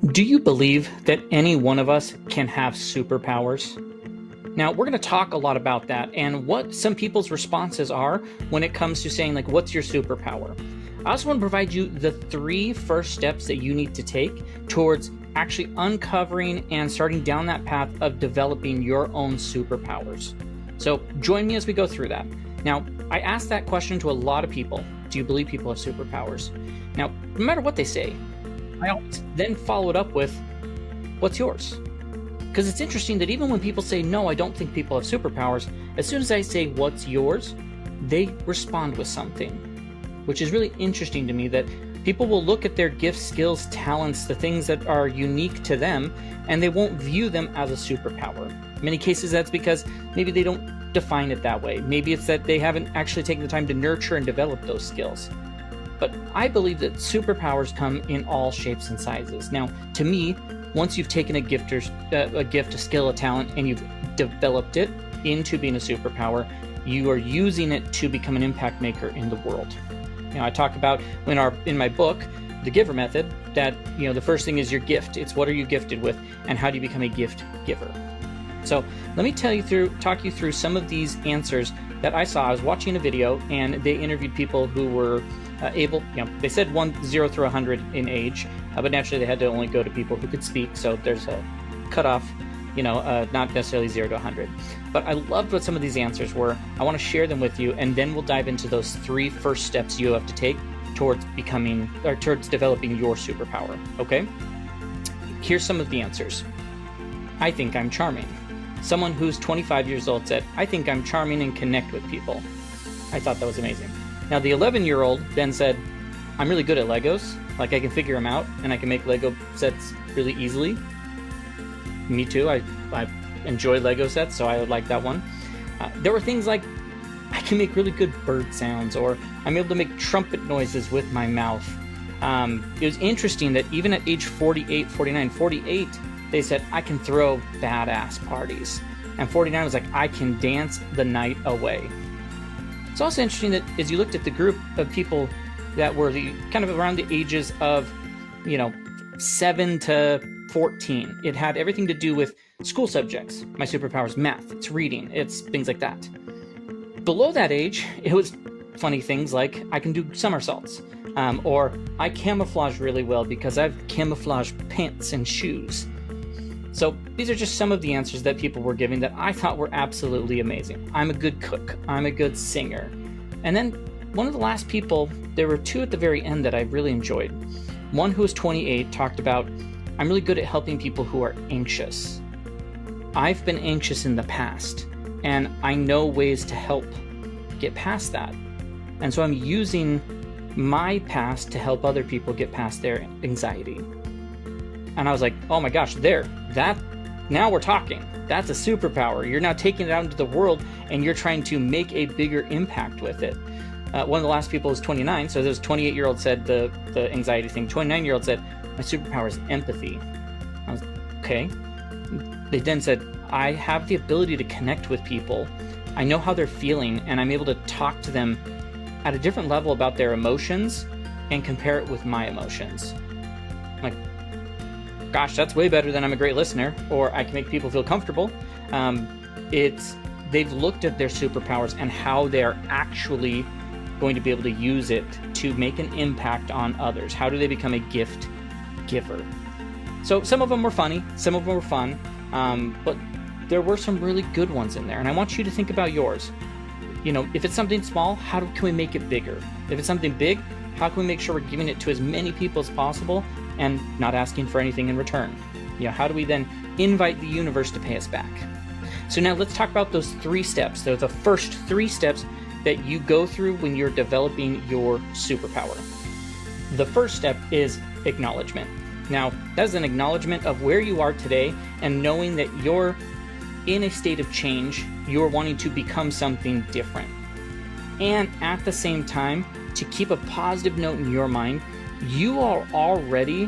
Do you believe that any one of us can have superpowers? Now, we're going to talk a lot about that and what some people's responses are when it comes to saying, like, what's your superpower? I also want to provide you the 3 first steps that you need to take towards actually uncovering and starting down that path of developing your own superpowers. So join me as we go through that. Now, I asked that question to a lot of people. Do you believe people have superpowers? Now, no matter what they say, I always then follow it up with, what's yours? Because it's interesting that even when people say, no, I don't think people have superpowers, as soon as I say, what's yours, they respond with something, which is really interesting to me, that people will look at their gifts, skills, talents, the things that are unique to them, and they won't view them as a superpower. In many cases, that's because maybe they don't define it that way. Maybe it's that they haven't actually taken the time to nurture and develop those skills. But I believe that superpowers come in all shapes and sizes. Now, to me, once you've taken a gift, a skill, a talent, and you've developed it into being a superpower, you are using it to become an impact maker in the world. Now, I talk about in my book, The Giver Method, that the first thing is your gift. It's what are you gifted with, and how do you become a gift giver? So let me talk you through some of these answers that I saw. I was watching a video, and they interviewed people who were they said 0 through 100 in age, but naturally they had to only go to people who could speak. So there's a cutoff, not necessarily 0 to 100. But I loved what some of these answers were. I want to share them with you, and then we'll dive into those 3 first steps you have to take towards developing your superpower. Okay? Here's some of the answers. I think I'm charming. Someone who's 25 years old said, I think I'm charming and connect with people. I thought that was amazing. Now, the 11-year-old then said, I'm really good at Legos. Like, I can figure them out, and I can make Lego sets really easily. Me too. I enjoy Lego sets, so I would like that one. There were things like, I can make really good bird sounds, or I'm able to make trumpet noises with my mouth. It was interesting that even at age 48, they said, I can throw badass parties. And 49 was like, I can dance the night away. It's also interesting that as you looked at the group of people that were kind of around the ages of, 7 to 14, it had everything to do with school subjects. My superpower is math, it's reading, it's things like that. Below that age, it was funny things like I can do somersaults, or I camouflage really well because I've camouflaged pants and shoes. So these are just some of the answers that people were giving that I thought were absolutely amazing. I'm a good cook. I'm a good singer. And then one of the last people, there were 2 at the very end that I really enjoyed. One who was 28 talked about, I'm really good at helping people who are anxious. I've been anxious in the past, and I know ways to help get past that. And so I'm using my past to help other people get past their anxiety. And I was like, oh my gosh, now we're talking. That's a superpower. You're now taking it out into the world, and you're trying to make a bigger impact with it. One of the last people was 29, so this 28-year-old said the anxiety thing. 29-year-old said, my superpower is empathy. I was okay. They then said, I have the ability to connect with people. I know how they're feeling, and I'm able to talk to them at a different level about their emotions and compare it with my emotions. I'm like, gosh, that's way better than I'm a great listener, or I can make people feel comfortable. They've looked at their superpowers and how they're actually going to be able to use it to make an impact on others. How do they become a gift giver? So some of them were funny, some of them were fun, but there were some really good ones in there. And I want you to think about yours. If it's something small, how can we make it bigger? If it's something big, how can we make sure we're giving it to as many people as possible and not asking for anything in return? How do we then invite the universe to pay us back? So now let's talk about those 3 steps. They're the first 3 steps that you go through when you're developing your superpower. The first step is acknowledgement. Now, that is an acknowledgement of where you are today and knowing that you're in a state of change. You're wanting to become something different. And at the same time, to keep a positive note in your mind, you are already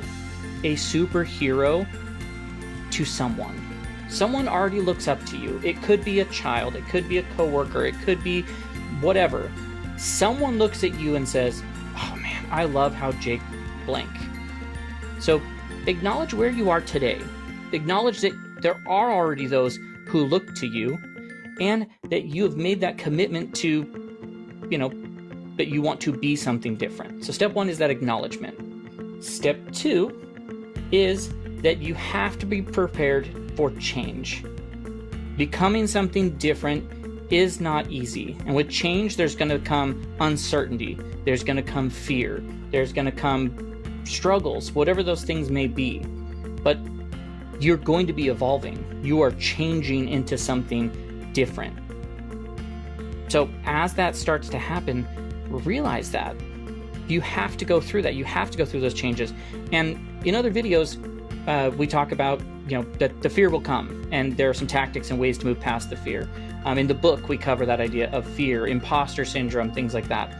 a superhero to someone. Someone already looks up to you. It could be a child, it could be a coworker, it could be whatever. Someone looks at you and says, oh man, I love how Jake blank. So acknowledge where you are today. Acknowledge that there are already those who look to you, and that you have made that commitment to, that you want to be something different. So step 1 is that acknowledgement. Step 2 is that you have to be prepared for change. Becoming something different is not easy. And with change, there's going to come uncertainty. There's going to come fear. There's going to come struggles, whatever those things may be. But you're going to be evolving. You are changing into something different. So as that starts to happen, realize that you have to go through that. You have to go through those changes. And in other videos, we talk about, that the fear will come, and there are some tactics and ways to move past the fear. In the book, we cover that idea of fear, imposter syndrome, things like that.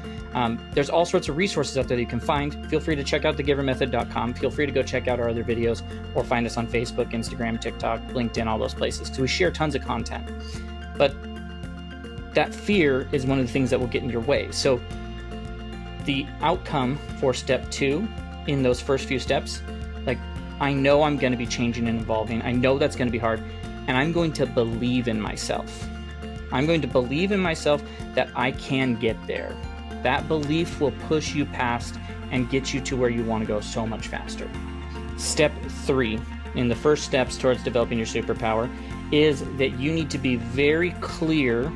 There's all sorts of resources out there that you can find. Feel free to check out thegivermethod.com. Feel free to go check out our other videos, or find us on Facebook, Instagram, TikTok, LinkedIn, all those places, because we share tons of content. But that fear is one of the things that will get in your way. So the outcome for step 2 in those first few steps, I know I'm going to be changing and evolving. I know that's going to be hard, and I'm going to believe in myself. I'm going to believe in myself that I can get there. That belief will push you past and get you to where you want to go so much faster. Step 3 in the first steps towards developing your superpower is that you need to be very clear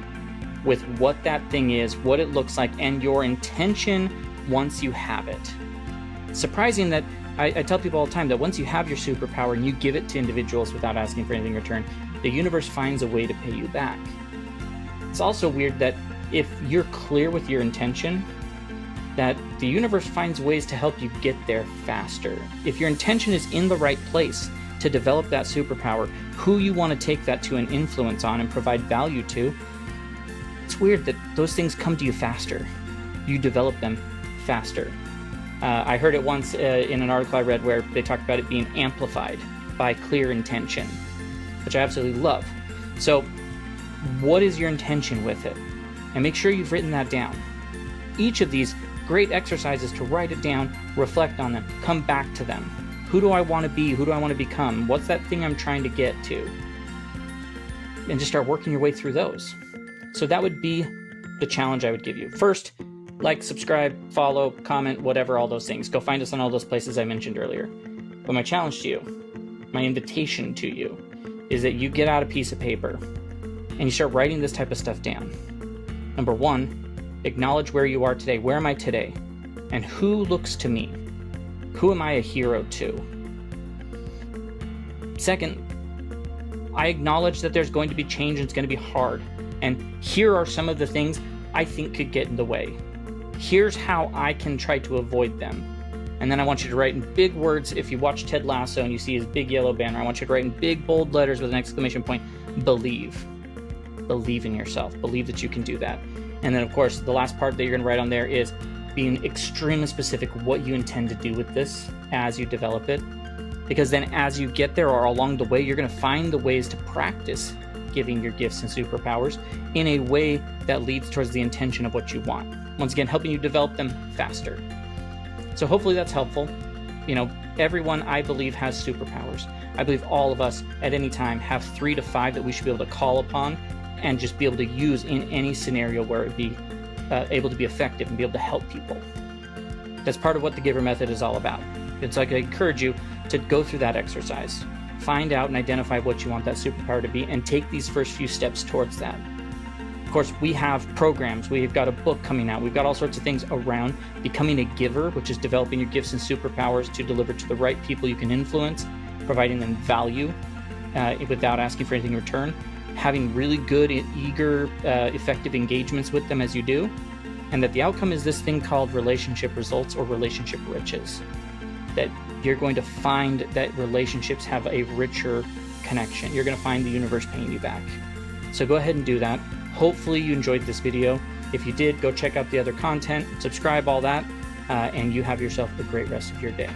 with what that thing is, what it looks like, and your intention once you have it. It's surprising that I tell people all the time that once you have your superpower and you give it to individuals without asking for anything in return, the universe finds a way to pay you back. It's also weird that if you're clear with your intention, that the universe finds ways to help you get there faster. If your intention is in the right place to develop that superpower, who you want to take that to and influence on and provide value to, it's weird that those things come to you faster. You develop them faster. I heard it once in an article I read where they talked about it being amplified by clear intention, which I absolutely love. So what is your intention with it? And make sure you've written that down. Each of these great exercises to write it down, reflect on them, come back to them. Who do I want to be? Who do I want to become? What's that thing I'm trying to get to? And just start working your way through those. So that would be the challenge I would give you. First, like, subscribe, follow, comment, whatever, all those things. Go find us on all those places I mentioned earlier. But my challenge to you, my invitation to you, is that you get out a piece of paper and you start writing this type of stuff down. Number 1, acknowledge where you are today. Where am I today? And who looks to me? Who am I a hero to? Second, I acknowledge that there's going to be change and it's going to be hard. And here are some of the things I think could get in the way. Here's how I can try to avoid them. And then I want you to write in big words. If you watch Ted Lasso and you see his big yellow banner, I want you to write in big bold letters with an exclamation point, believe. Believe in yourself. Believe that you can do that. And then, of course, the last part that you're going to write on there is being extremely specific what you intend to do with this as you develop it. Because then as you get there or along the way, you're going to find the ways to practice giving your gifts and superpowers in a way that leads towards the intention of what you want. Once again, helping you develop them faster. So hopefully that's helpful. Everyone, I believe, has superpowers. I believe all of us at any time have 3 to 5 that we should be able to call upon and just be able to use in any scenario where it would be able to be effective and be able to help people. That's part of what the Giver Method is all about. It's like I encourage you to go through that exercise. Find out and identify what you want that superpower to be and take these first few steps towards that. Of course, we have programs. We've got a book coming out. We've got all sorts of things around becoming a giver, which is developing your gifts and superpowers to deliver to the right people you can influence, providing them value without asking for anything in return, having really good, eager, effective engagements with them as you do, and that the outcome is this thing called relationship results or relationship riches. That you're going to find that relationships have a richer connection. You're going to find the universe paying you back. So go ahead and do that. Hopefully you enjoyed this video. If you did, go check out the other content, subscribe, all that, and you have yourself a great rest of your day.